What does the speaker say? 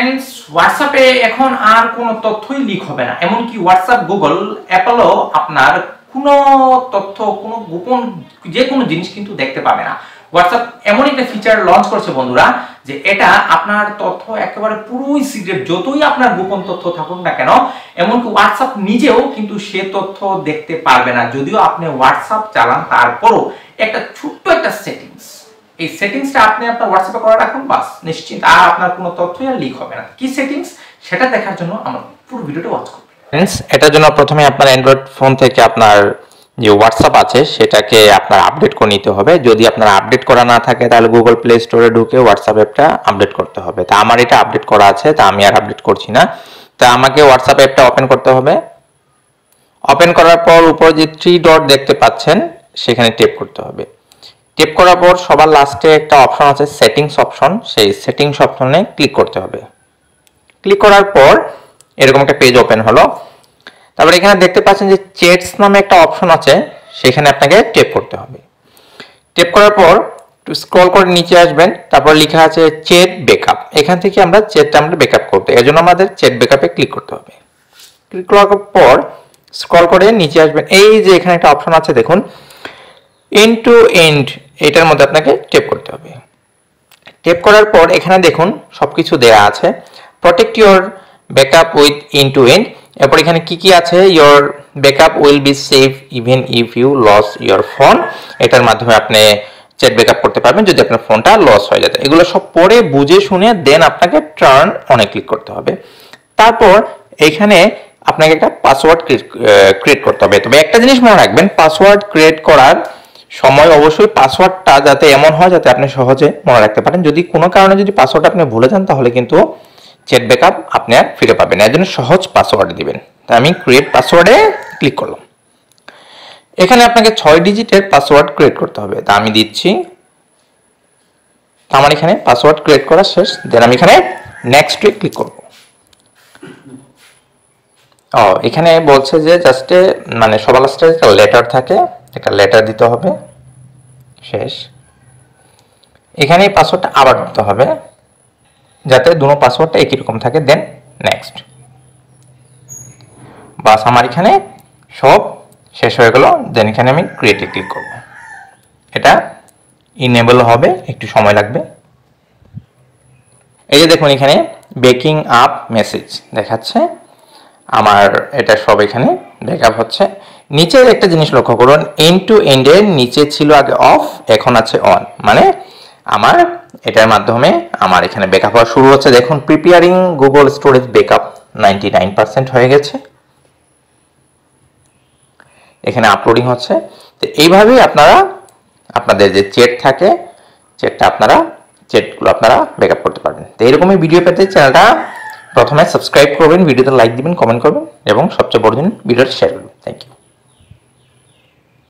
Friends, হোয়াটসঅ্যাপে এখন আর কোনো তথ্যই লিক হবে না। এমনকি হোয়াটসঅ্যাপ, গুগল, অ্যাপলও আপনার কোনো তথ্য, কোনো গোপন যে কোনো জিনিস কিন্তু দেখতে পাবে না। হোয়াটসঅ্যাপ এমন একটা ফিচার লঞ্চ করছে বন্ধুরা, যে এটা আপনার তথ্য একেবারে পুরোই সিক্রেট, যতই আপনার গোপন তথ্য থাকুক না কেন, এমনকি হোয়াটসঅ্যাপ নিজেও কিন্তু সে তথ্য দেখতে পারবে না। যদিও আপনি হোয়াটসঅ্যাপ চালান, তারপরও একটা ছোট্ট একটা সেটিংস, এই সেটিংসটা আপনি আপনার হোয়াটসঅ্যাপে করে রাখুন, বাস নিশ্চিন্ত, আর আপনার কোনো তথ্যই আর লিক হবে না। কি সেটিংস সেটা দেখার জন্য আমার পুরো ভিডিওটা ওয়াচ করুন। ফ্রেন্ডস, এটার জন্য প্রথমে আপনার অ্যান্ড্রয়েড ফোন থেকে আপনার যে হোয়াটসঅ্যাপ আছে সেটাকে আপনার আপডেট করে নিতে হবে। যদি আপনার আপডেট করা না থাকে তাহলে গুগল প্লে স্টোরে ঢুকে হোয়াটসঅ্যাপ অ্যাপটা আপডেট করতে হবে। তা আমার এটা আপডেট করা আছে, তা আমি আর আপডেট করছি না। তা আমাকে হোয়াটসঅ্যাপ অ্যাপটা ওপেন করতে হবে। ওপেন করার পর উপরে যে 3 ডট দেখতে পাচ্ছেন সেখানে ট্যাপ করতে হবে। ট্যাপ করার পর সবার লাস্টে একটা অপশন আছে সেটিংস অপশন, সেই সেটিংস অপশনে ক্লিক করতে হবে। ক্লিক করার পর এরকম একটা পেজ ওপেন হলো। তারপর এখানে দেখতে পাচ্ছেন যে চ্যাটস নামে একটা অপশন আছে, সেখানে আপনাকে ট্যাপ করতে হবে। ট্যাপ করার পর একটু স্ক্রল করে নিচে আসবেন, তারপর লেখা আছে চ্যাট ব্যাকআপ। এখান থেকে আমরা চ্যাটটা ব্যাকআপ করতে, এর জন্য আমাদের চ্যাট ব্যাকআপে ক্লিক করতে হবে। ক্লিক করার পর স্ক্রল করে নিচে আসবেন, এই যে এখানে একটা অপশন আছে দেখুন এন্ড টু এন্ড, এটার মধ্যে আপনাকে ট্যাপ করতে হবে। ট্যাপ করার পর এখানে দেখুন সবকিছু দেয়া আছে, protect your backup with end to end. এরপর এখানে কি কি আছে, your backup will be safe even if you lose your phone. এটার মাধ্যমে আপনি চ্যাট ব্যাকআপ করতে পারবেন যদি আপনার ফোনটা লস হয়ে যায়। এগুলো সব পড়ে বুঝে শুনে দেন আপনাকে টার্ন অনে ক্লিক করতে হবে। তারপর এখানে আপনাকে একটা পাসওয়ার্ড ক্রিয়েট করতে হবে। তবে একটা জিনিস মনে রাখবেন, পাসওয়ার্ড ক্রিয়েট করার সময় অবশ্যই পাসওয়ার্ডটা যাতে এমন হয় যাতে আপনি সহজে মনে রাখতে পারেন। যদি কোনো কারণে যদি পাসওয়ার্ড আপনি ভুলে যান তাহলে কিন্তু চ্যাট ব্যাকআপ আপনি আর ফিরে পাবেন। এর জন্য সহজ পাসওয়ার্ড দিবেন। তাই আমি ক্রিয়েট পাসওয়ার্ডে ক্লিক করলাম। এখানে আপনাকে 6 ডিজিটের পাসওয়ার্ড ক্রিয়েট করতে হবে, তা আমি দিচ্ছি। তো আমার এখানে পাসওয়ার্ড ক্রিয়েট করা শেষ, দেন আমি এখানে নেক্সটে ক্লিক করব। এখানে বলছে যে জাস্ট সবার লাস্টে একটা লেটার থাকে, একটা লেটার দিতে হবে, শেষ। এখানে পাসওয়ার্ডটা আবার দিতে হবে যাতে দুটো পাসওয়ার্ডটা একই রকম থাকে, দেন নেক্সট। বাস আমার এখানে সব শেষ হয়ে গেল। দেন এখানে আমি ক্রিয়েটে ক্লিক করব। এটা ইনেবল হবে, একটু সময় লাগবে। এই যে দেখুন এখানে বেকিং আপ মেসেজ দেখাচ্ছে, আমার এটা সব এখানে ব্যাকআপ হচ্ছে। নিচে একটা জিনিস লক্ষ্য করুন, এন্ড টু এন্ডের নিচে ছিল আগে অফ, এখন আছে অন, মানে আমার এটার মাধ্যমে আমার এখানে ব্যাকআপ হওয়া শুরু হচ্ছে। দেখুন প্রিপেয়ারিং গুগল স্টোরেজ ব্যাকআপ 99% হয়ে গেছে, এখানে আপলোডিং হচ্ছে। তো এইভাবেই আপনারা আপনাদের যে চ্যাট থাকে চ্যাটগুলো আপনারা ব্যাকআপ করতে পারবেন। তো এরকমই ভিডিও পেতে চ্যানেলটা প্রথমে সাবস্ক্রাইব করবেন, ভিডিওতে লাইক দিবেন, কমেন্ট করবেন এবং সবচেয়ে বড় জিনিস ভিডিওটা শেয়ার করবেন। Thank you.